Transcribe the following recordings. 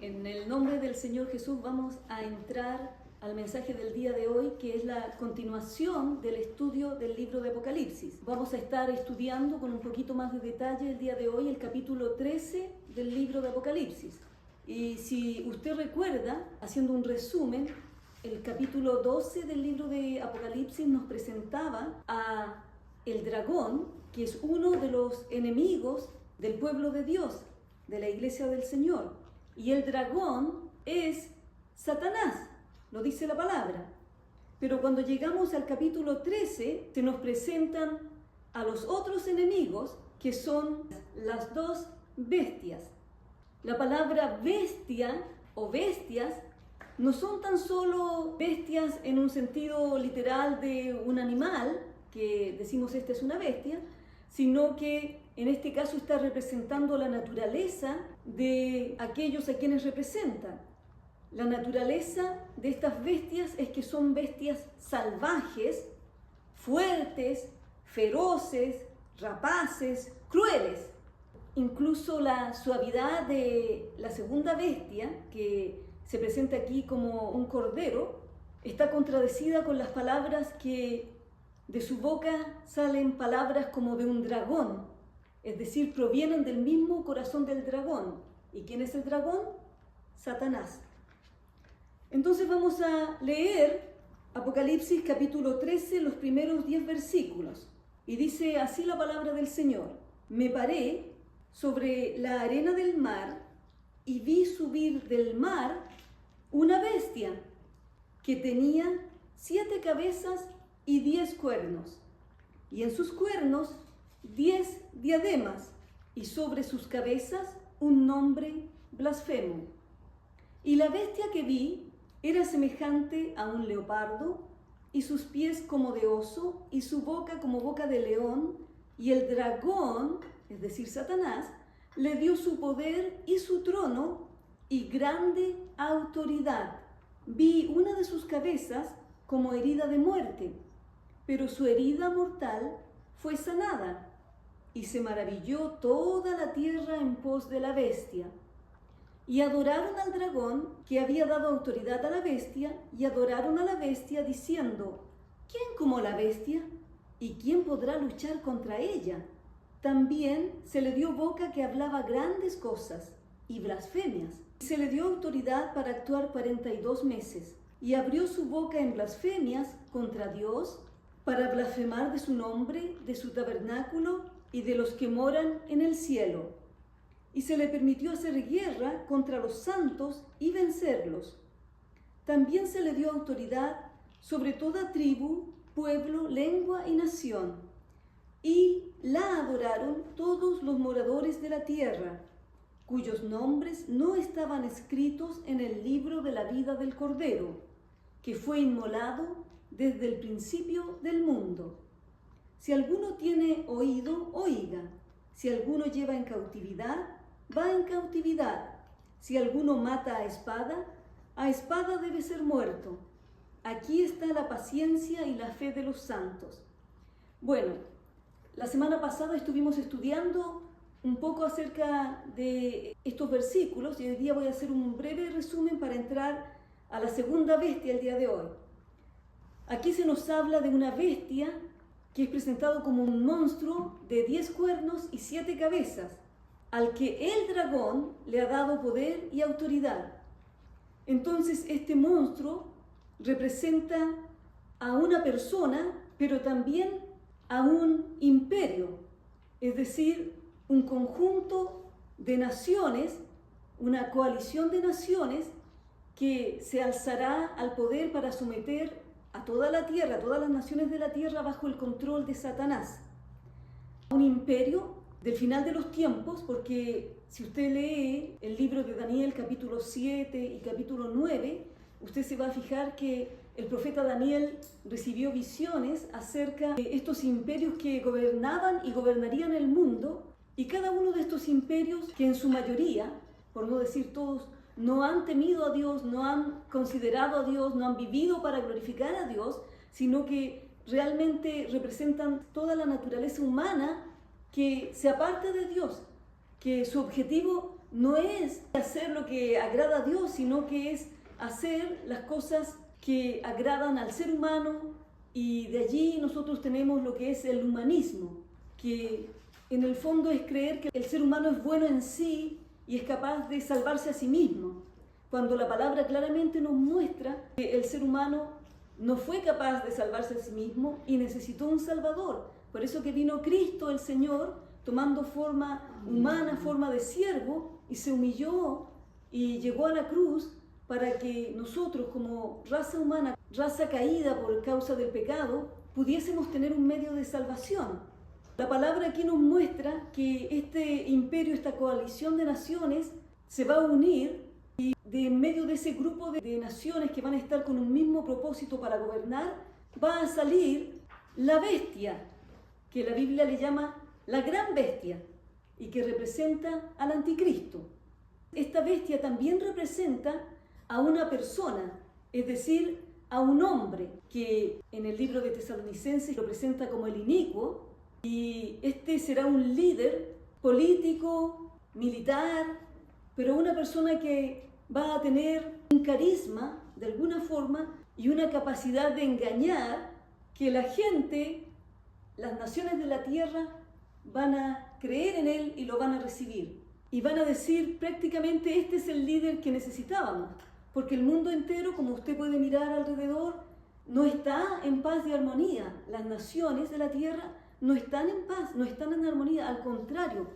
En el nombre del Señor Jesús vamos a entrar al mensaje del día de hoy, que es la continuación del estudio del libro de Apocalipsis. Vamos a estar estudiando con un poquito más de detalle el día de hoy el capítulo 13 del libro de Apocalipsis. Y si usted recuerda, haciendo un resumen, el capítulo 12 del libro de Apocalipsis nos presentaba a el dragón, que es uno de los enemigos del pueblo de Dios, de la iglesia del Señor. Y el dragón es Satanás, lo dice la palabra. Pero cuando llegamos al capítulo 13, se nos presentan a los otros enemigos, que son las dos bestias. La palabra bestia o bestias no son tan solo bestias en un sentido literal de un animal, que decimos esta es una bestia, sino que en este caso está representando la naturaleza de aquellos a quienes representan. La naturaleza de estas bestias es que son bestias salvajes, fuertes, feroces, rapaces, crueles. Incluso la suavidad de la segunda bestia, que se presenta aquí como un cordero, está contradecida con las palabras que de su boca salen palabras como de un dragón, es decir, provienen del mismo corazón del dragón. ¿Y quién es el dragón? Satanás. Entonces vamos a leer Apocalipsis capítulo 13, los primeros 10 versículos. Y dice así la palabra del Señor: Me paré sobre la arena del mar y vi subir del mar una bestia que tenía 7 cabezas y 10 cuernos, y en sus cuernos 10 diademas, y sobre sus cabezas un nombre blasfemo. Y la bestia que vi era semejante a un leopardo, y sus pies como de oso, y su boca como boca de león, y el dragón, es decir, Satanás, le dio su poder y su trono y grande autoridad. Vi una de sus cabezas como herida de muerte, pero su herida mortal fue sanada, y se maravilló toda la tierra en pos de la bestia. Y adoraron al dragón que había dado autoridad a la bestia, y adoraron a la bestia diciendo: ¿Quién como la bestia? ¿Y quién podrá luchar contra ella? También se le dio boca que hablaba grandes cosas y blasfemias. Se le dio autoridad para actuar 42 meses, y abrió su boca en blasfemias contra Dios, para blasfemar de su nombre, de su tabernáculo y de los que moran en el cielo. Y se le permitió hacer guerra contra los santos y vencerlos. También se le dio autoridad sobre toda tribu, pueblo, lengua y nación. Y la adoraron todos los moradores de la tierra, cuyos nombres no estaban escritos en el libro de la vida del Cordero, que fue inmolado desde el principio del mundo. Si alguno tiene oído, oiga. Si alguno lleva en cautividad, va en cautividad. Si alguno mata a espada debe ser muerto. Aquí está la paciencia y la fe de los santos. Bueno, la semana pasada estuvimos estudiando un poco acerca de estos versículos, y hoy día voy a hacer un breve resumen para entrar a la segunda bestia el día de hoy. Aquí se nos habla de una bestia que es presentado como un monstruo de 10 cuernos y 7 cabezas, al que el dragón le ha dado poder y autoridad. Entonces este monstruo representa a una persona, pero también a un imperio, es decir, un conjunto de naciones, una coalición de naciones que se alzará al poder para someter a toda la tierra, a todas las naciones de la tierra bajo el control de Satanás. Un imperio del final de los tiempos, porque si usted lee el libro de Daniel capítulo 7 y capítulo 9, usted se va a fijar que el profeta Daniel recibió visiones acerca de estos imperios que gobernaban y gobernarían el mundo, y cada uno de estos imperios, que en su mayoría, por no decir todos, no han temido a Dios, no han considerado a Dios, no han vivido para glorificar a Dios, sino que realmente representan toda la naturaleza humana que se aparta de Dios, que su objetivo no es hacer lo que agrada a Dios, sino que es hacer las cosas que agradan al ser humano, y de allí nosotros tenemos lo que es el humanismo, que en el fondo es creer que el ser humano es bueno en sí y es capaz de salvarse a sí mismo, cuando la palabra claramente nos muestra que el ser humano no fue capaz de salvarse a sí mismo y necesitó un Salvador. Por eso que vino Cristo el Señor, tomando forma humana, forma de siervo, y se humilló y llegó a la cruz para que nosotros, como raza humana, raza caída por causa del pecado, pudiésemos tener un medio de salvación. La palabra aquí nos muestra que este imperio, esta coalición de naciones, se va a unir, y de en medio de ese grupo de naciones que van a estar con un mismo propósito para gobernar, va a salir la bestia, que la Biblia le llama la gran bestia, y que representa al anticristo. Esta bestia también representa a una persona, es decir, a un hombre, que en el libro de Tesalonicenses lo presenta como el inicuo, y este será un líder político, militar, pero una persona que va a tener un carisma de alguna forma y una capacidad de engañar, que la gente, las naciones de la tierra, van a creer en él y lo van a recibir. Y van a decir prácticamente: este es el líder que necesitábamos. Porque el mundo entero, como usted puede mirar alrededor, no está en paz y armonía. Las naciones de la tierra no están en paz, no están en armonía. Al contrario,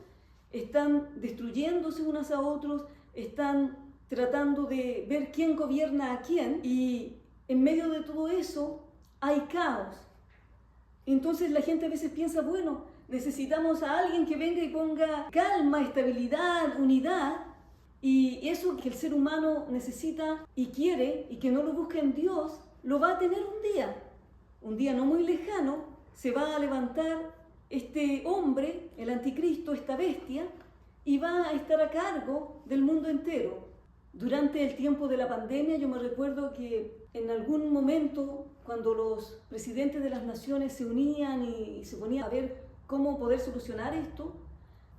están destruyéndose unos a otros, están tratando de ver quién gobierna a quién, y en medio de todo eso hay caos. Entonces la gente a veces piensa: bueno, necesitamos a alguien que venga y ponga calma, estabilidad, unidad. Y eso que el ser humano necesita y quiere, y que no lo busca en Dios, lo va a tener un día no muy lejano. Se va a levantar este hombre, el anticristo, esta bestia, y va a estar a cargo del mundo entero. Durante el tiempo de la pandemia, yo me recuerdo que en algún momento, cuando los presidentes de las naciones se unían y se ponían a ver cómo poder solucionar esto,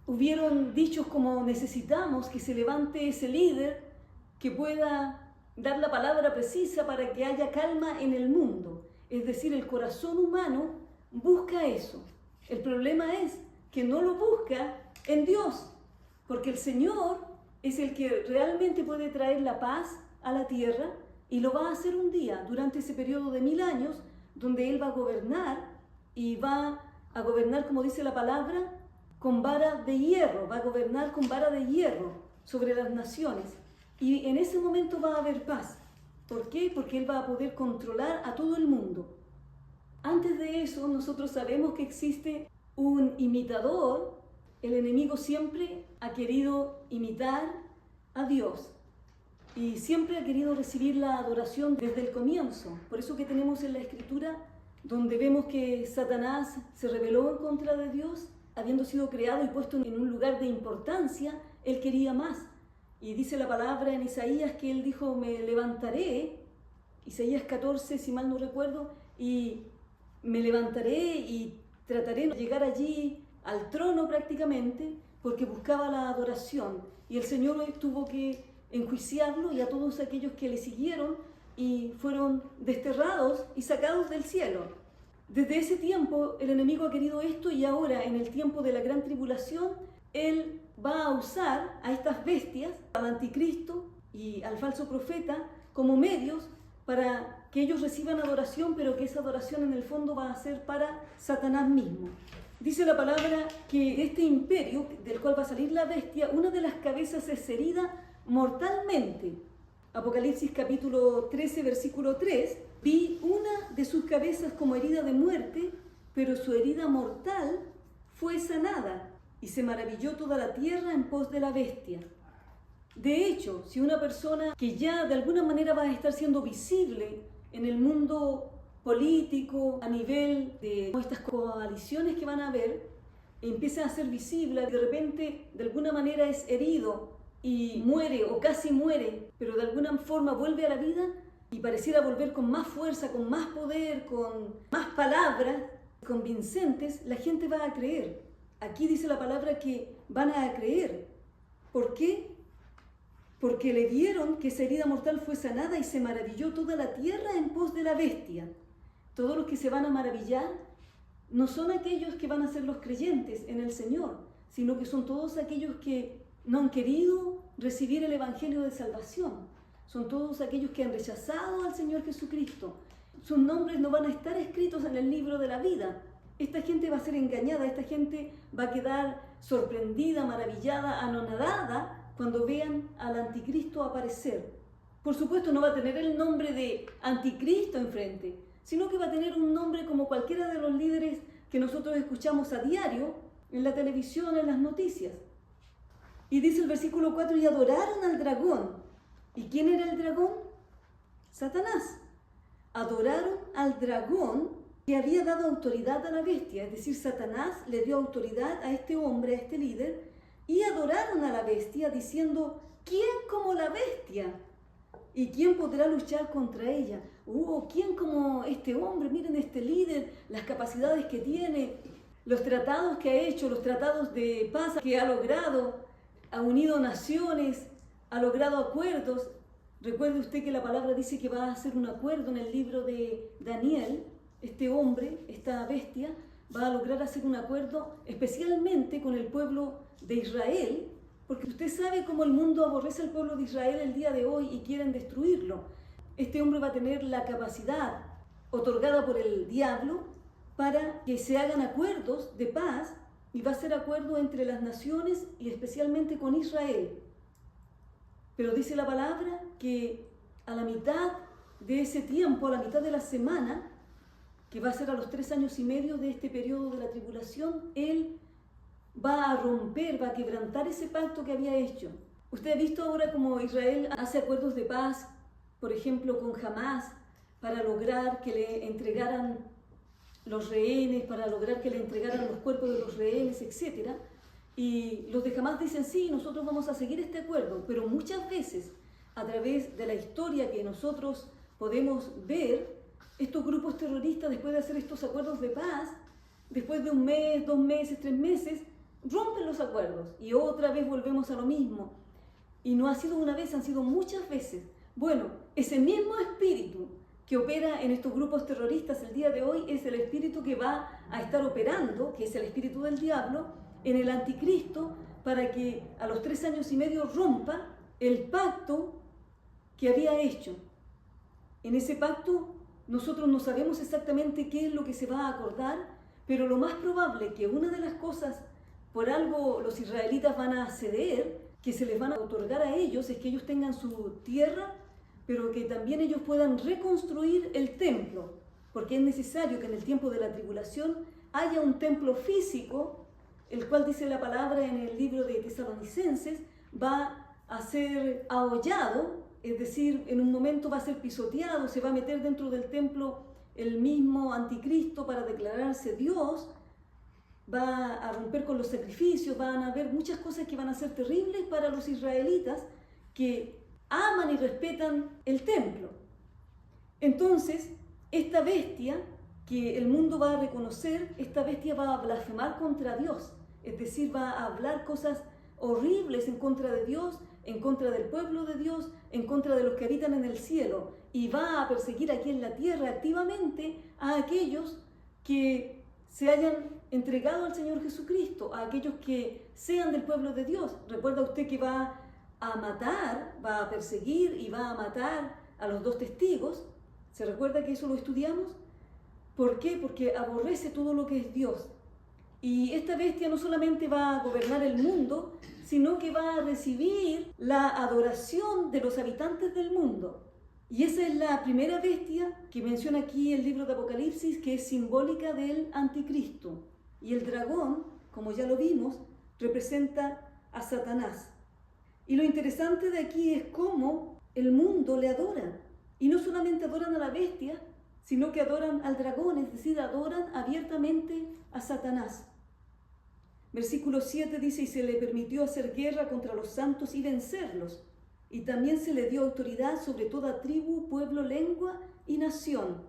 hubieron dichos como: necesitamos que se levante ese líder que pueda dar la palabra precisa para que haya calma en el mundo. Es decir, el corazón humano busca eso. El problema es que no lo busca en Dios, porque el Señor es el que realmente puede traer la paz a la tierra, y lo va a hacer un día, durante ese periodo de 1000 años, donde Él va a gobernar, y va a gobernar, como dice la palabra, con vara de hierro, va a gobernar con vara de hierro sobre las naciones. Y en ese momento va a haber paz. ¿Por qué? Porque Él va a poder controlar a todo el mundo. Antes de eso, nosotros sabemos que existe un imitador. El enemigo siempre ha querido imitar a Dios y siempre ha querido recibir la adoración desde el comienzo. Por eso que tenemos en la Escritura, donde vemos que Satanás se rebeló en contra de Dios, habiendo sido creado y puesto en un lugar de importancia, él quería más. Y dice la palabra en Isaías que él dijo: me levantaré, Isaías 14, si mal no recuerdo, y me levantaré y trataré de llegar allí al trono prácticamente, porque buscaba la adoración. Y el Señor tuvo que enjuiciarlo y a todos aquellos que le siguieron, y fueron desterrados y sacados del cielo. Desde ese tiempo el enemigo ha querido esto, y ahora en el tiempo de la gran tribulación él va a usar a estas bestias, al anticristo y al falso profeta, como medios para que ellos reciban adoración, pero que esa adoración en el fondo va a ser para Satanás mismo. Dice la palabra que de este imperio del cual va a salir la bestia, una de las cabezas es herida mortalmente. Apocalipsis capítulo 13, versículo 3, vi una de sus cabezas como herida de muerte, pero su herida mortal fue sanada, y se maravilló toda la tierra en pos de la bestia. De hecho, si una persona que ya de alguna manera va a estar siendo visible en el mundo político, a nivel de estas coaliciones que van a haber, empieza a ser visible, de repente de alguna manera es herido y muere o casi muere, pero de alguna forma vuelve a la vida y pareciera volver con más fuerza, con más poder, con más palabras convincentes, la gente va a creer. Aquí dice la palabra que van a creer. ¿Por qué? Porque le vieron que esa herida mortal fue sanada y se maravilló toda la tierra en pos de la bestia. Todos los que se van a maravillar no son aquellos que van a ser los creyentes en el Señor, sino que son todos aquellos que no han querido recibir el Evangelio de salvación. Son todos aquellos que han rechazado al Señor Jesucristo. Sus nombres no van a estar escritos en el libro de la vida. Esta gente va a ser engañada, esta gente va a quedar sorprendida, maravillada, anonadada cuando vean al anticristo aparecer. Por supuesto no va a tener el nombre de anticristo enfrente, sino que va a tener un nombre como cualquiera de los líderes que nosotros escuchamos a diario en la televisión, en las noticias. Y dice el versículo 4, y adoraron al dragón. ¿Y quién era el dragón? Satanás. Adoraron al dragón que había dado autoridad a la bestia, es decir, Satanás le dio autoridad a este hombre, a este líder, y adoraron a la bestia diciendo, ¿quién como la bestia? ¿Y quién podrá luchar contra ella? ¿Quién como este hombre? Miren este líder, las capacidades que tiene, los tratados que ha hecho, los tratados de paz que ha logrado, ha unido naciones, ha logrado acuerdos. Recuerde usted que la palabra dice que va a hacer un acuerdo en el libro de Daniel. Este hombre, esta bestia, va a lograr hacer un acuerdo especialmente con el pueblo de Israel, porque usted sabe cómo el mundo aborrece al pueblo de Israel el día de hoy y quieren destruirlo. Este hombre va a tener la capacidad otorgada por el diablo para que se hagan acuerdos de paz, y va a ser acuerdo entre las naciones y especialmente con Israel. Pero dice la palabra que a la mitad de ese tiempo, a la mitad de la semana, que va a ser a los 3 años y medio de este periodo de la tribulación, él va a romper, va a quebrantar ese pacto que había hecho. Usted ha visto ahora cómo Israel hace acuerdos de paz, por ejemplo, con Hamás, para lograr que le entregaran los rehenes, para lograr que le entregaran los cuerpos de los rehenes, etc. Y los de Hamás dicen, sí, nosotros vamos a seguir este acuerdo, pero muchas veces, a través de la historia que nosotros podemos ver, estos grupos terroristas, después de hacer estos acuerdos de paz, después de 1 mes, 2 meses, 3 meses, rompen los acuerdos y otra vez volvemos a lo mismo. Y no ha sido una vez, han sido muchas veces. Bueno, ese mismo espíritu que opera en estos grupos terroristas el día de hoy es el espíritu que va a estar operando, que es el espíritu del diablo, en el anticristo, para que a los 3 años y medio rompa el pacto que había hecho. En ese pacto nosotros no sabemos exactamente qué es lo que se va a acordar, pero lo más probable es que una de las cosas, por algo los israelitas van a ceder, que se les van a otorgar a ellos, es que ellos tengan su tierra, pero que también ellos puedan reconstruir el templo, porque es necesario que en el tiempo de la tribulación haya un templo físico, el cual dice la palabra en el libro de Tesalonicenses, va a ser ahollado, es decir, en un momento va a ser pisoteado, se va a meter dentro del templo el mismo anticristo para declararse Dios, va a romper con los sacrificios, van a haber muchas cosas que van a ser terribles para los israelitas que aman y respetan el templo. Entonces, esta bestia que el mundo va a reconocer, esta bestia va a blasfemar contra Dios, es decir, va a hablar cosas horribles en contra de Dios, en contra del pueblo de Dios, en contra de los que habitan en el cielo, y va a perseguir aquí en la tierra activamente a aquellos que se hayan entregado al Señor Jesucristo, a aquellos que sean del pueblo de Dios. Recuerda usted que va a matar, va a perseguir y va a matar a los 2 testigos. ¿Se recuerda que eso lo estudiamos? ¿Por qué? Porque aborrece todo lo que es Dios. Y esta bestia no solamente va a gobernar el mundo, sino que va a recibir la adoración de los habitantes del mundo. Y esa es la primera bestia que menciona aquí el libro de Apocalipsis, que es simbólica del anticristo. Y el dragón, como ya lo vimos, representa a Satanás. Y lo interesante de aquí es cómo el mundo le adora. Y no solamente adoran a la bestia, sino que adoran al dragón, es decir, adoran abiertamente a Satanás. Versículo 7 dice, y se le permitió hacer guerra contra los santos y vencerlos. Y también se le dio autoridad sobre toda tribu, pueblo, lengua y nación.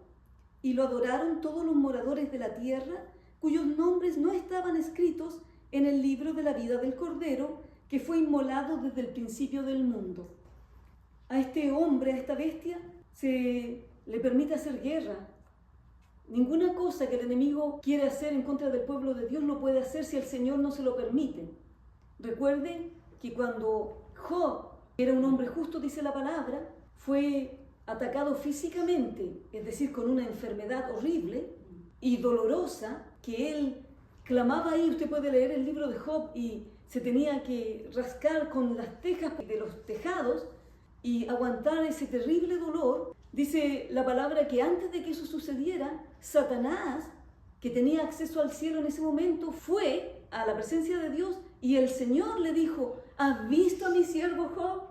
Y lo adoraron todos los moradores de la tierra, cuyos nombres no estaban escritos en el libro de la vida del Cordero, que fue inmolado desde el principio del mundo. A este hombre, a esta bestia, se le permite hacer guerra. Ninguna cosa que el enemigo quiere hacer en contra del pueblo de Dios lo puede hacer si el Señor no se lo permite. Recuerden que cuando Job era un hombre justo, dice la palabra, fue atacado físicamente, es decir, con una enfermedad horrible y dolorosa, que él clamaba ahí. Usted puede leer el libro de Job y se tenía que rascar con las tejas de los tejados y aguantar ese terrible dolor. Dice la palabra que antes de que eso sucediera, Satanás, que tenía acceso al cielo en ese momento, fue a la presencia de Dios y el Señor le dijo: ¿has visto a mi siervo Job?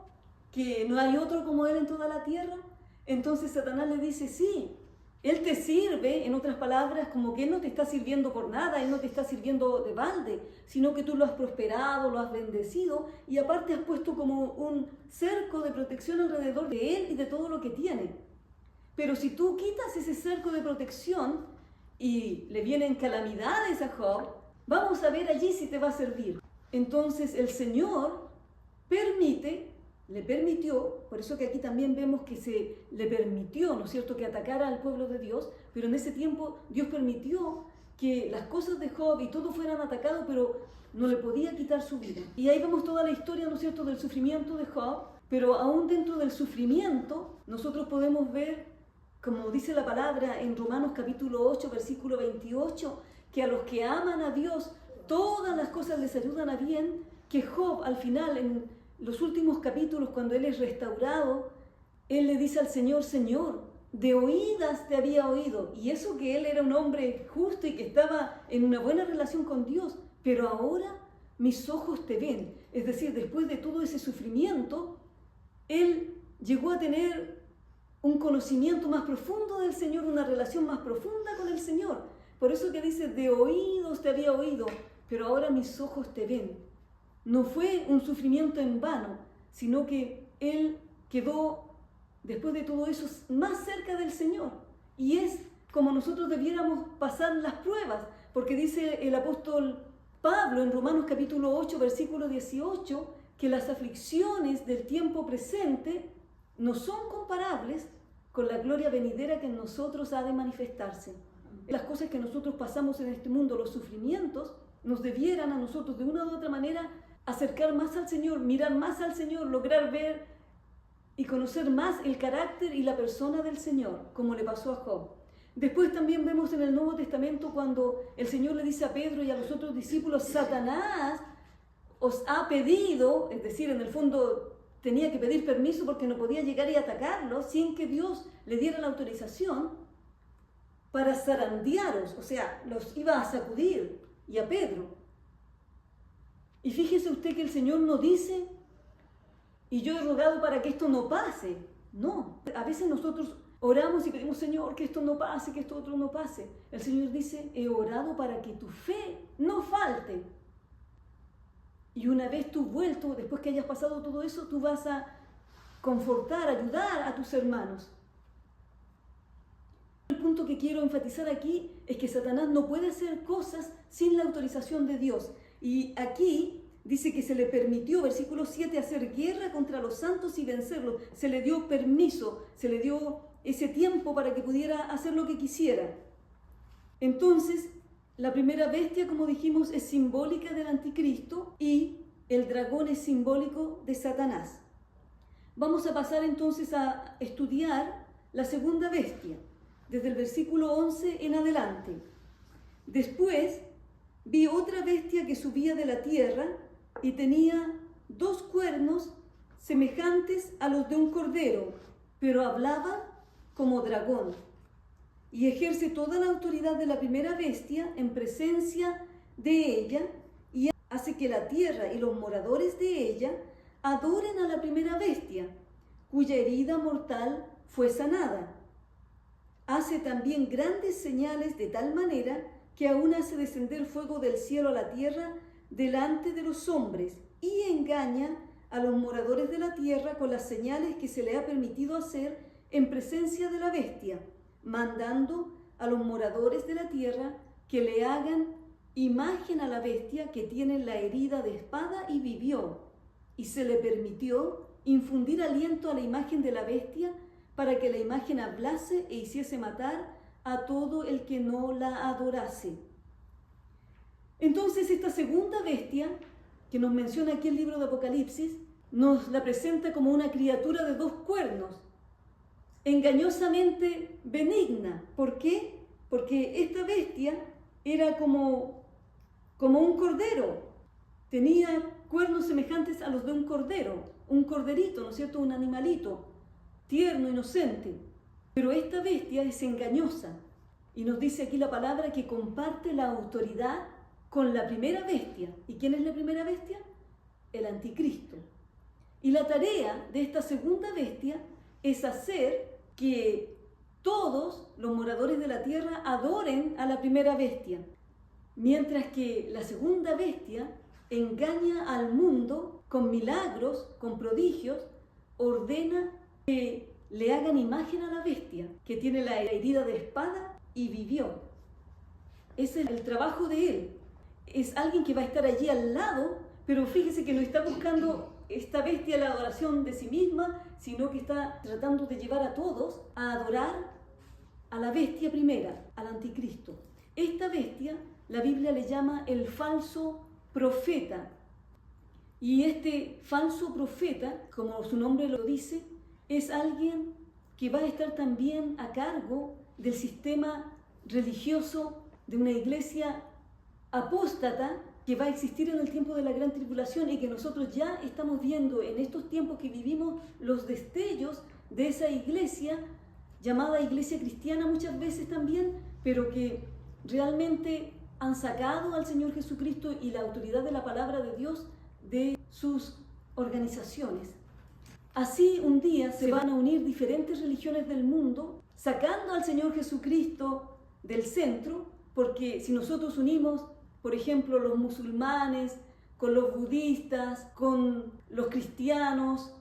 Que no hay otro como él en toda la tierra. Entonces Satanás le dice: sí, él te sirve, en otras palabras, como que él no te está sirviendo por nada, él no te está sirviendo de balde, sino que tú lo has prosperado, lo has bendecido y aparte has puesto como un cerco de protección alrededor de él y de todo lo que tiene. Pero si tú quitas ese cerco de protección y le vienen calamidades a Job, vamos a ver allí si te va a servir. Entonces el Señor le permitió, por eso que aquí también vemos que se le permitió, ¿no es cierto?, que atacara al pueblo de Dios, pero en ese tiempo Dios permitió que las cosas de Job y todo fueran atacados, pero no le podía quitar su vida. Y ahí vemos toda la historia, ¿no es cierto?, del sufrimiento de Job, pero aún dentro del sufrimiento nosotros podemos ver, como dice la palabra en Romanos capítulo 8, versículo 28, que a los que aman a Dios todas las cosas les ayudan a bien, que Job al final, en los últimos capítulos, cuando él es restaurado, él le dice al Señor: Señor, de oídas te había oído, y eso que él era un hombre justo y que estaba en una buena relación con Dios, pero ahora mis ojos te ven. Es decir, después de todo ese sufrimiento, él llegó a tener un conocimiento más profundo del Señor, una relación más profunda con el Señor. Por eso que dice: de oídos te había oído, pero ahora mis ojos te ven. No fue un sufrimiento en vano, sino que él quedó, después de todo eso, más cerca del Señor. Y es como nosotros debiéramos pasar las pruebas, porque dice el apóstol Pablo en Romanos capítulo 8, versículo 18, que las aflicciones del tiempo presente no son comparables con la gloria venidera que en nosotros ha de manifestarse. Las cosas que nosotros pasamos en este mundo, los sufrimientos, nos debieran a nosotros de una u otra manera acercar más al Señor, mirar más al Señor, lograr ver y conocer más el carácter y la persona del Señor, como le pasó a Job. Después también vemos en el Nuevo Testamento cuando el Señor le dice a Pedro y a los otros discípulos: Satanás os ha pedido, es decir, en el fondo tenía que pedir permiso porque no podía llegar y atacarlo sin que Dios le diera la autorización, para zarandearos, o sea, los iba a sacudir, y a Pedro. Y fíjese usted que el Señor no dice: y yo he rogado para que esto no pase. No, a veces nosotros oramos y pedimos: Señor, que esto no pase, que esto otro no pase. El Señor dice: he orado para que tu fe no falte. Y una vez tú vuelto, después que hayas pasado todo eso, tú vas a confortar, ayudar a tus hermanos. El punto que quiero enfatizar aquí es que Satanás no puede hacer cosas sin la autorización de Dios. Y aquí dice que se le permitió, versículo 7, hacer guerra contra los santos y vencerlos. Se le dio permiso, se le dio ese tiempo para que pudiera hacer lo que quisiera. Entonces, la primera bestia, como dijimos, es simbólica del anticristo y el dragón es simbólico de Satanás. Vamos a pasar entonces a estudiar la segunda bestia, desde el versículo 11 en adelante. Después vi otra bestia que subía de la tierra y tenía 2 cuernos semejantes a los de un cordero, pero hablaba como dragón, y ejerce toda la autoridad de la primera bestia en presencia de ella, y hace que la tierra y los moradores de ella adoren a la primera bestia, cuya herida mortal fue sanada. Hace también grandes señales de tal manera que aún hace descender fuego del cielo a la tierra delante de los hombres, y engaña a los moradores de la tierra con las señales que se le ha permitido hacer en presencia de la bestia, mandando a los moradores de la tierra que le hagan imagen a la bestia que tiene la herida de espada y vivió. y se le permitió infundir aliento a la imagen de la bestia para que la imagen hablase e hiciese matar a todo el que no la adorase. Entonces esta segunda bestia, que nos menciona aquí el libro de Apocalipsis, nos la presenta como una criatura de 2 cuernos, engañosamente benigna. ¿Por qué? Porque esta bestia era como un cordero, tenía cuernos semejantes a los de un cordero, un corderito, ¿no es cierto?, un animalito, tierno, inocente. Pero esta bestia es engañosa, y nos dice aquí la palabra que comparte la autoridad con la primera bestia. ¿Y quién es la primera bestia? El anticristo. Y la tarea de esta segunda bestia es hacer que todos los moradores de la tierra adoren a la primera bestia, mientras que la segunda bestia engaña al mundo con milagros, con prodigios, ordena que le hagan imagen a la bestia, que tiene la herida de espada y vivió. Ese es el trabajo de él. Es alguien que va a estar allí al lado, pero fíjese que no está buscando esta bestia la adoración de sí misma, sino que está tratando de llevar a todos a adorar a la bestia primera, al anticristo. Esta bestia, la Biblia le llama el falso profeta. Y este falso profeta, como su nombre lo dice, es alguien que va a estar también a cargo del sistema religioso de una iglesia apóstata que va a existir en el tiempo de la gran tribulación, y que nosotros ya estamos viendo en estos tiempos que vivimos los destellos de esa iglesia, llamada iglesia cristiana muchas veces también, pero que realmente han sacado al Señor Jesucristo y la autoridad de la palabra de Dios de sus organizaciones. Así un día se van a unir diferentes religiones del mundo, sacando al Señor Jesucristo del centro, porque si nosotros unimos, por ejemplo, los musulmanes con los budistas, con los cristianos,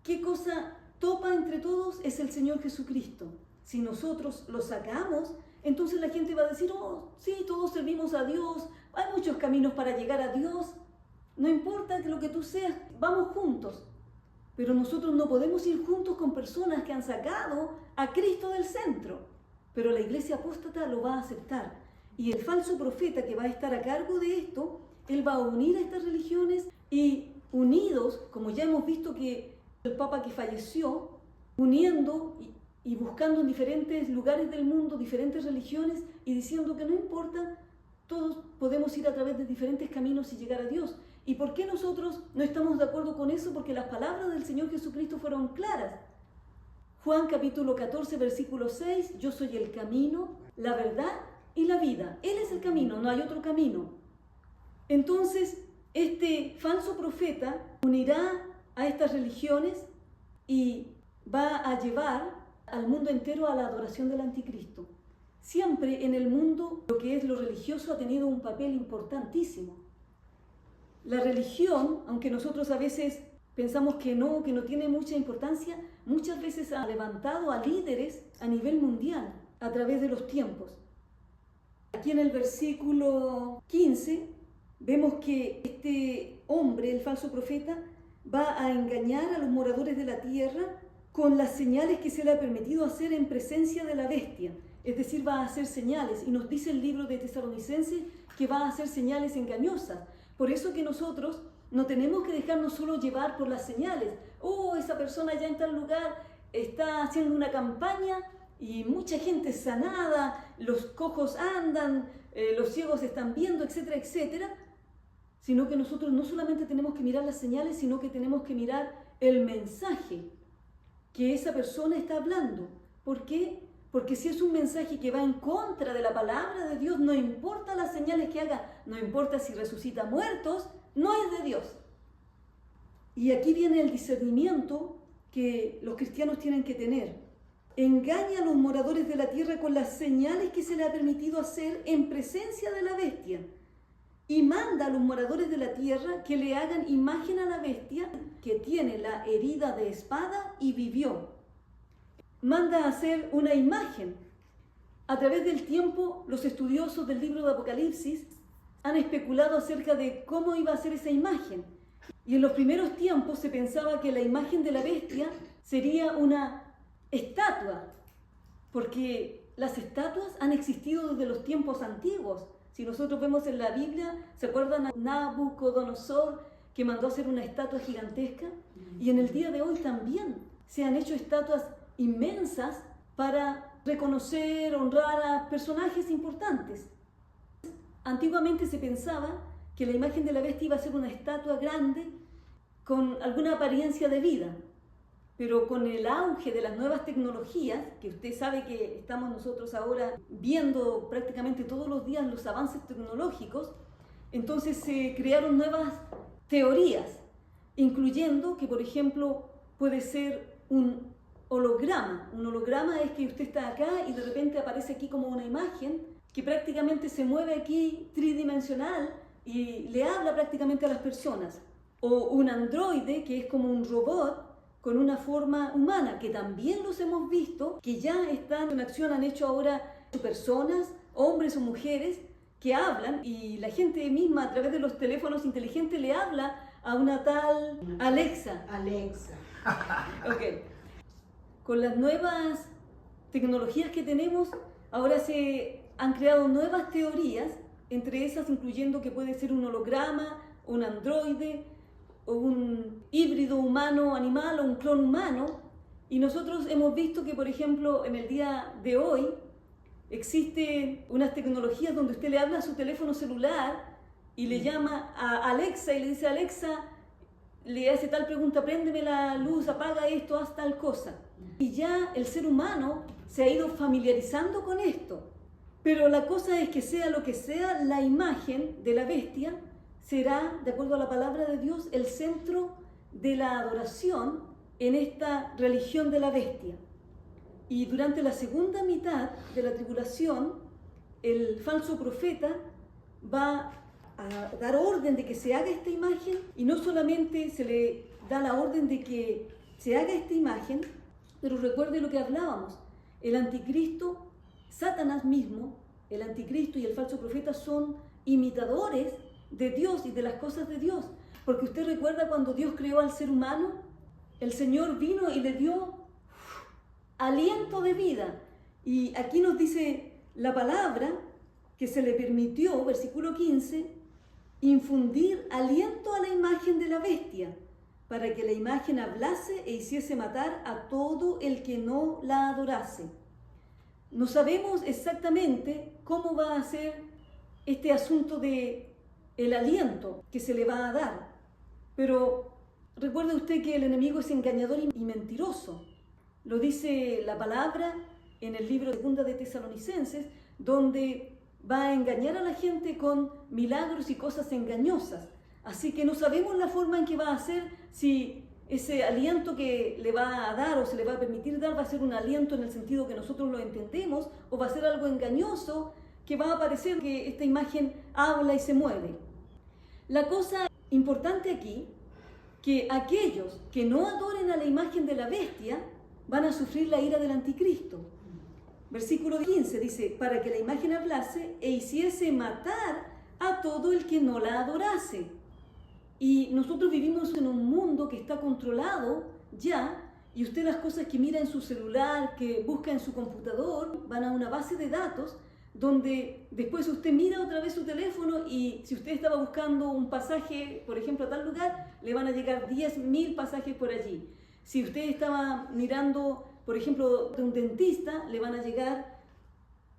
¿qué cosa topa entre todos? Es el Señor Jesucristo. Si nosotros lo sacamos, entonces la gente va a decir, oh, sí, todos servimos a Dios, hay muchos caminos para llegar a Dios, no importa lo que tú seas, vamos juntos. Pero nosotros no podemos ir juntos con personas que han sacado a Cristo del centro. Pero la iglesia apóstata lo va a aceptar. Y el falso profeta que va a estar a cargo de esto, él va a unir a estas religiones, y unidos, como ya hemos visto que el Papa que falleció, uniendo y buscando en diferentes lugares del mundo, diferentes religiones, y diciendo que no importa, todos podemos ir a través de diferentes caminos y llegar a Dios. ¿Y por qué nosotros no estamos de acuerdo con eso? Porque las palabras del Señor Jesucristo fueron claras. Juan capítulo 14, versículo 6, yo soy el camino, la verdad y la vida. Él es el camino, no hay otro camino. Entonces, este falso profeta unirá a estas religiones y va a llevar al mundo entero a la adoración del anticristo. Siempre en el mundo lo que es lo religioso ha tenido un papel importantísimo. La religión, aunque nosotros a veces pensamos que no tiene mucha importancia, muchas veces ha levantado a líderes a nivel mundial a través de los tiempos. Aquí en el versículo 15 vemos que este hombre, el falso profeta, va a engañar a los moradores de la tierra con las señales que se le ha permitido hacer en presencia de la bestia. Es decir, va a hacer señales, y nos dice el libro de Tesalonicenses que va a hacer señales engañosas. Por eso que nosotros no tenemos que dejarnos solo llevar por las señales. Oh, esa persona ya en tal lugar está haciendo una campaña y mucha gente es sanada, los cojos andan, los ciegos están viendo, etcétera, etcétera. Sino que nosotros no solamente tenemos que mirar las señales, sino que tenemos que mirar el mensaje que esa persona está hablando. ¿Por qué? Porque si es un mensaje que va en contra de la palabra de Dios, no importa las señales que haga, no importa si resucita muertos, no es de Dios. Y aquí viene el discernimiento que los cristianos tienen que tener. Engaña a los moradores de la tierra con las señales que se le ha permitido hacer en presencia de la bestia. Y manda a los moradores de la tierra que le hagan imagen a la bestia que tiene la herida de espada y vivió. Manda a hacer una imagen. A través del tiempo, los estudiosos del libro de Apocalipsis han especulado acerca de cómo iba a ser esa imagen. Y en los primeros tiempos se pensaba que la imagen de la bestia sería una estatua, porque las estatuas han existido desde los tiempos antiguos. Si nosotros vemos en la Biblia, ¿se acuerdan a Nabucodonosor que mandó hacer una estatua gigantesca? Y en el día de hoy también se han hecho estatuas inmensas para reconocer, honrar a personajes importantes. Antiguamente se pensaba que la imagen de la bestia iba a ser una estatua grande con alguna apariencia de vida, pero con el auge de las nuevas tecnologías, que usted sabe que estamos nosotros ahora viendo prácticamente todos los días los avances tecnológicos, entonces se crearon nuevas teorías, incluyendo que, por ejemplo, puede ser un holograma. Un holograma es que usted está acá y de repente aparece aquí como una imagen que prácticamente se mueve aquí tridimensional y le habla prácticamente a las personas. O un androide, que es como un robot con una forma humana, que también los hemos visto, que ya están en acción, han hecho ahora personas, hombres o mujeres, que hablan y la gente misma a través de los teléfonos inteligentes le habla a una tal Alexa. Alexa. Okay. Con las nuevas tecnologías que tenemos, ahora se han creado nuevas teorías, entre esas incluyendo que puede ser un holograma, un androide, o un híbrido humano-animal o un clon humano. Y nosotros hemos visto que, por ejemplo, en el día de hoy existen unas tecnologías donde usted le habla a su teléfono celular y le llama a Alexa y le dice: Alexa, le hace tal pregunta, préndeme la luz, apaga esto, haz tal cosa. Y ya el ser humano se ha ido familiarizando con esto. Pero la cosa es que sea lo que sea, la imagen de la bestia será, de acuerdo a la palabra de Dios, el centro de la adoración en esta religión de la bestia. Y durante la segunda mitad de la tribulación, el falso profeta va a dar orden de que se haga esta imagen, y no solamente se le da la orden de que se haga esta imagen, pero recuerde lo que hablábamos, el anticristo, Satanás mismo, el anticristo y el falso profeta son imitadores de Dios y de las cosas de Dios, porque usted recuerda cuando Dios creó al ser humano, el Señor vino y le dio aliento de vida, y aquí nos dice la palabra que se le permitió, versículo 15, infundir aliento a la imagen de la bestia, para que la imagen hablase e hiciese matar a todo el que no la adorase. No sabemos exactamente cómo va a ser este asunto de el aliento que se le va a dar, pero recuerde usted que el enemigo es engañador y mentiroso. Lo dice la palabra en el libro 2 de Tesalonicenses, donde va a engañar a la gente con milagros y cosas engañosas. Así que no sabemos la forma en que va a hacer, si ese aliento que le va a dar o se le va a permitir dar va a ser un aliento en el sentido que nosotros lo entendemos, o va a ser algo engañoso que va a parecer que esta imagen habla y se mueve. La cosa importante aquí, que aquellos que no adoren a la imagen de la bestia van a sufrir la ira del anticristo. Versículo 15 dice: para que la imagen hablase e hiciese matar a todo el que no la adorase. Y nosotros vivimos en un mundo que está controlado ya, y usted las cosas que mira en su celular, que busca en su computador, van a una base de datos donde después usted mira otra vez su teléfono, y si usted estaba buscando un pasaje, por ejemplo, a tal lugar, le van a llegar 10.000 pasajes por allí. Si usted estaba mirando, por ejemplo, de un dentista, le van a llegar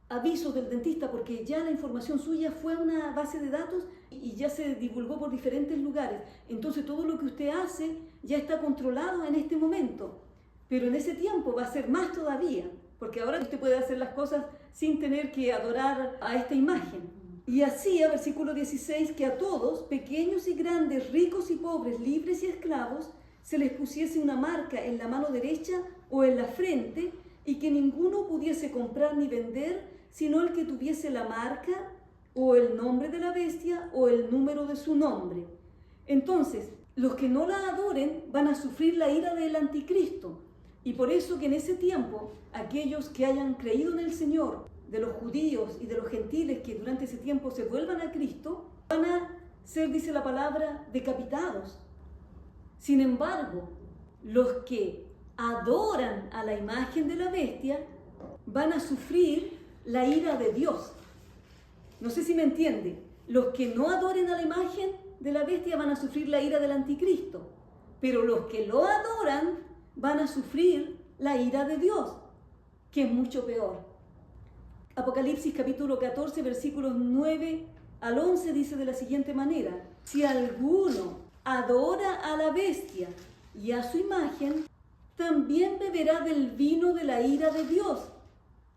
avisos del dentista, porque ya la información suya fue a una base de datos y ya se divulgó por diferentes lugares. Entonces todo lo que usted hace ya está controlado en este momento, pero en ese tiempo va a ser más todavía, porque ahora usted puede hacer las cosas sin tener que adorar a esta imagen. Y hacía, versículo 16, que a todos, pequeños y grandes, ricos y pobres, libres y esclavos, se les pusiese una marca en la mano derecha o en la frente, y que ninguno pudiese comprar ni vender, sino el que tuviese la marca o el nombre de la bestia o el número de su nombre. Entonces, los que no la adoren van a sufrir la ira del anticristo. Y por eso que en ese tiempo, aquellos que hayan creído en el Señor, de los judíos y de los gentiles que durante ese tiempo se vuelvan a Cristo, van a ser, dice la palabra, decapitados. Sin embargo, los que adoran a la imagen de la bestia van a sufrir la ira de Dios. No sé si me entiende. Los que no adoren a la imagen de la bestia van a sufrir la ira del anticristo, pero los que lo adoran van a sufrir la ira de Dios, que es mucho peor. Apocalipsis capítulo 14, versículos 9 al 11 dice de la siguiente manera: si alguno adora a la bestia y a su imagen, también beberá del vino de la ira de Dios,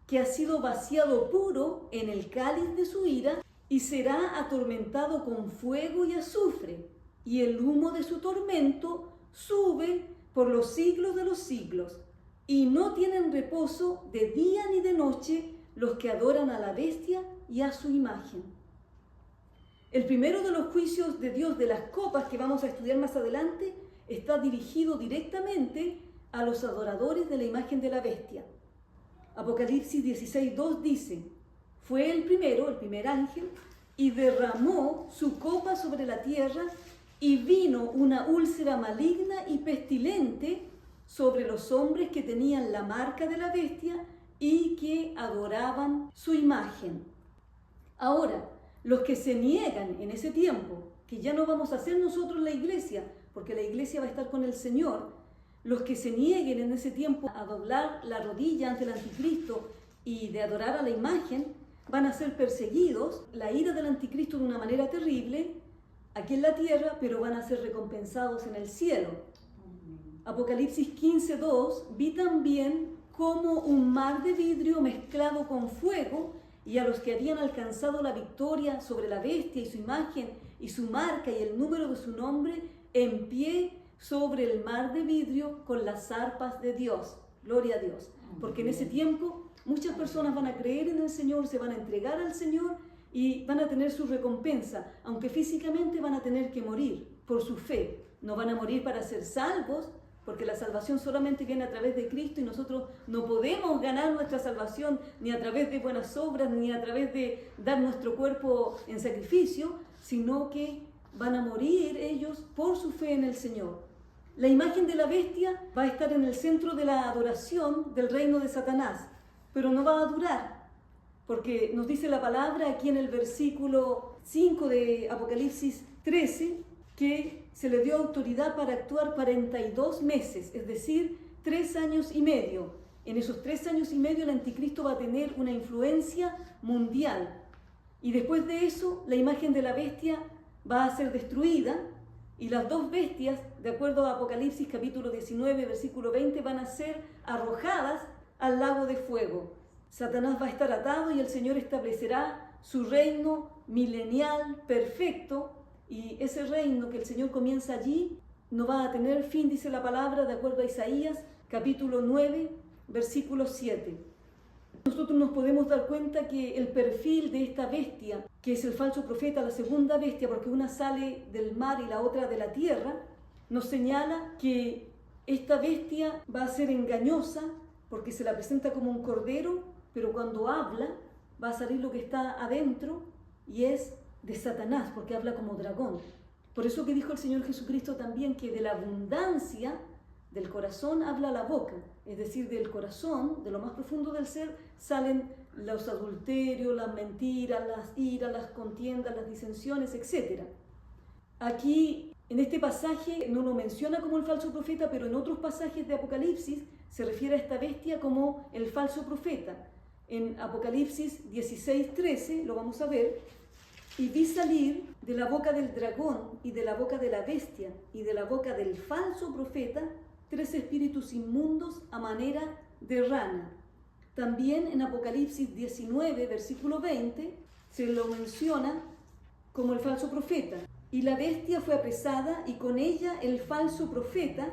que ha sido vaciado puro en el cáliz de su ira, y será atormentado con fuego y azufre, y el humo de su tormento sube por los siglos de los siglos, y no tienen reposo de día ni de noche los que adoran a la bestia y a su imagen. El primero de los juicios de Dios de las copas que vamos a estudiar más adelante está dirigido directamente a los adoradores de la imagen de la bestia. Apocalipsis 16:2 dice: fue el primer ángel, y derramó su copa sobre la tierra, y vino una úlcera maligna y pestilente sobre los hombres que tenían la marca de la bestia y que adoraban su imagen. Ahora, los que se niegan en ese tiempo, que ya no vamos a ser nosotros la iglesia, porque la iglesia va a estar con el Señor, los que se nieguen en ese tiempo a doblar la rodilla ante el anticristo y de adorar a la imagen, van a ser perseguidos, la ira del anticristo de una manera terrible, aquí en la tierra, pero van a ser recompensados en el cielo. Apocalipsis 15:2, vi también como un mar de vidrio mezclado con fuego, y a los que habían alcanzado la victoria sobre la bestia y su imagen y su marca y el número de su nombre, en pie sobre el mar de vidrio con las arpas de Dios. Gloria a Dios. Porque en ese tiempo muchas personas van a creer en el Señor, se van a entregar al Señor y van a tener su recompensa, aunque físicamente van a tener que morir por su fe. No van a morir para ser salvos, porque la salvación solamente viene a través de Cristo y nosotros no podemos ganar nuestra salvación ni a través de buenas obras, ni a través de dar nuestro cuerpo en sacrificio, sino que van a morir ellos por su fe en el Señor. La imagen de la bestia va a estar en el centro de la adoración del reino de Satanás, pero no va a durar, porque nos dice la palabra aquí en el versículo 5 de Apocalipsis 13, que se le dio autoridad para actuar 42 meses, es decir, 3 años y medio. En esos 3 años y medio el anticristo va a tener una influencia mundial. Y después de eso, la imagen de la bestia va a ser destruida, y las dos bestias, de acuerdo a Apocalipsis capítulo 19, versículo 20, van a ser arrojadas al lago de fuego. Satanás va a estar atado y el Señor establecerá su reino milenial perfecto, y ese reino que el Señor comienza allí no va a tener fin, dice la palabra, de acuerdo a Isaías capítulo 9, versículo 7. Nosotros nos podemos dar cuenta que el perfil de esta bestia, que es el falso profeta, la segunda bestia, porque una sale del mar y la otra de la tierra, nos señala que esta bestia va a ser engañosa porque se la presenta como un cordero, pero cuando habla va a salir lo que está adentro y es de Satanás, porque habla como dragón. Por eso que dijo el Señor Jesucristo también que de la abundancia del corazón habla la boca, es decir, del corazón, de lo más profundo del ser, salen los adulterios, las mentiras, las iras, las contiendas, las disensiones, etc. Aquí, en este pasaje, no lo menciona como el falso profeta, pero en otros pasajes de Apocalipsis se refiere a esta bestia como el falso profeta. En Apocalipsis 16:13, lo vamos a ver: y vi salir de la boca del dragón y de la boca de la bestia y de la boca del falso profeta 3 espíritus inmundos a manera de rana. También en Apocalipsis 19, versículo 20, se lo menciona como el falso profeta. Y la bestia fue apresada, y con ella el falso profeta,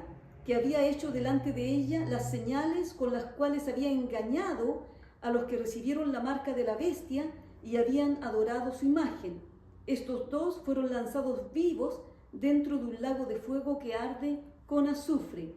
que había hecho delante de ella las señales con las cuales había engañado a los que recibieron la marca de la bestia y habían adorado su imagen. Estos dos fueron lanzados vivos dentro de un lago de fuego que arde con azufre.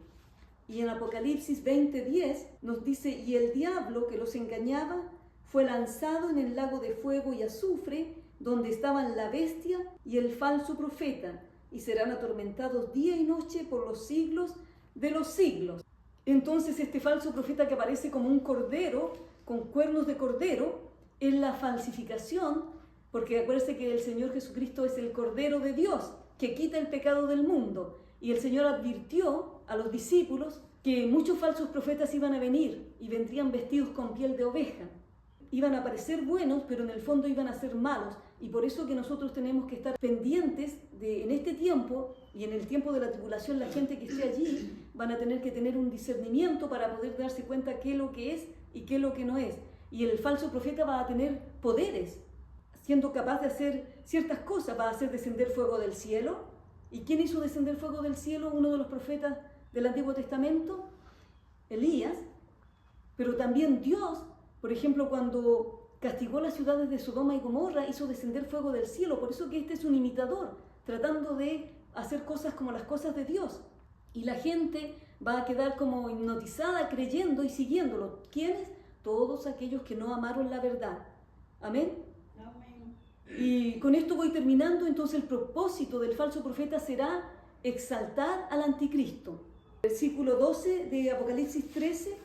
Y en Apocalipsis 20:10 nos dice: y el diablo que los engañaba fue lanzado en el lago de fuego y azufre, donde estaban la bestia y el falso profeta, y serán atormentados día y noche por los siglos de los siglos. Entonces este falso profeta que aparece como un cordero, con cuernos de cordero, es la falsificación, porque acuérdense que el Señor Jesucristo es el Cordero de Dios, que quita el pecado del mundo. Y el Señor advirtió a los discípulos que muchos falsos profetas iban a venir y vendrían vestidos con piel de oveja. Iban a parecer buenos, pero en el fondo iban a ser malos. Y por eso que nosotros tenemos que estar pendientes de, en este tiempo y en el tiempo de la tribulación, la gente que esté allí van a tener que tener un discernimiento para poder darse cuenta qué es lo que es y qué es lo que no es. Y el falso profeta va a tener poderes, siendo capaz de hacer ciertas cosas. Va a hacer descender fuego del cielo. ¿Y quién hizo descender fuego del cielo? Uno de los profetas del Antiguo Testamento, Elías. Pero también Dios, por ejemplo, cuando castigó las ciudades de Sodoma y Gomorra, hizo descender fuego del cielo. Por eso que este es un imitador, tratando de hacer cosas como las cosas de Dios. Y la gente va a quedar como hipnotizada, creyendo y siguiéndolo. ¿Quiénes? Todos aquellos que no amaron la verdad. Amén. Amén. Y con esto voy terminando. Entonces el propósito del falso profeta será exaltar al anticristo. Versículo 12 de Apocalipsis 13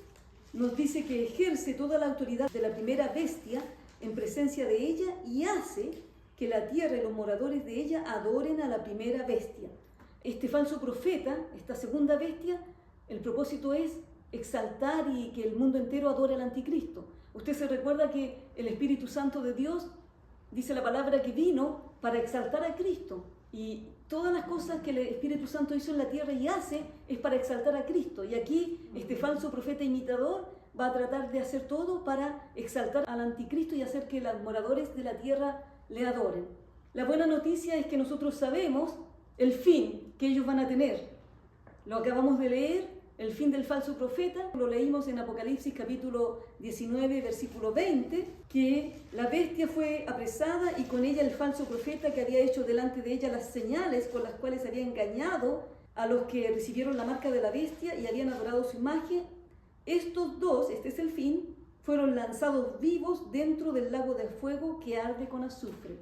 nos dice que ejerce toda la autoridad de la primera bestia en presencia de ella y hace que la tierra y los moradores de ella adoren a la primera bestia. Este falso profeta, esta segunda bestia, el propósito es exaltar y que el mundo entero adore al anticristo. Usted se recuerda que el Espíritu Santo de Dios, dice la palabra, que vino para exaltar a Cristo. Y todas las cosas que el Espíritu Santo hizo en la tierra y hace es para exaltar a Cristo. Y aquí este falso profeta imitador va a tratar de hacer todo para exaltar al anticristo y hacer que los moradores de la tierra le adoren. La buena noticia es que nosotros sabemos el fin que ellos van a tener. Lo acabamos de leer. El fin del falso profeta, lo leímos en Apocalipsis capítulo 19, versículo 20, que la bestia fue apresada y con ella el falso profeta que había hecho delante de ella las señales con las cuales había engañado a los que recibieron la marca de la bestia y habían adorado su imagen. Estos dos, este es el fin, fueron lanzados vivos dentro del lago de fuego que arde con azufre.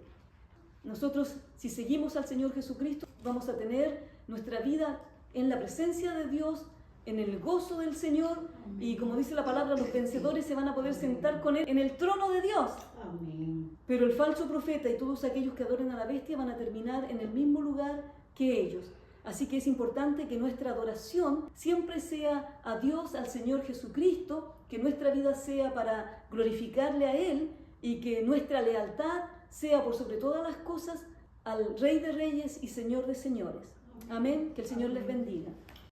Nosotros, si seguimos al Señor Jesucristo, vamos a tener nuestra vida en la presencia de Dios, en el gozo del Señor. Amén. Y como dice la palabra, los vencedores se van a poder sentar con Él en el trono de Dios. Amén. Pero el falso profeta y todos aquellos que adoren a la bestia van a terminar en el mismo lugar que ellos. Así que es importante que nuestra adoración siempre sea a Dios, al Señor Jesucristo, que nuestra vida sea para glorificarle a Él y que nuestra lealtad sea por sobre todas las cosas al Rey de Reyes y Señor de Señores. Amén. Que el Señor les bendiga.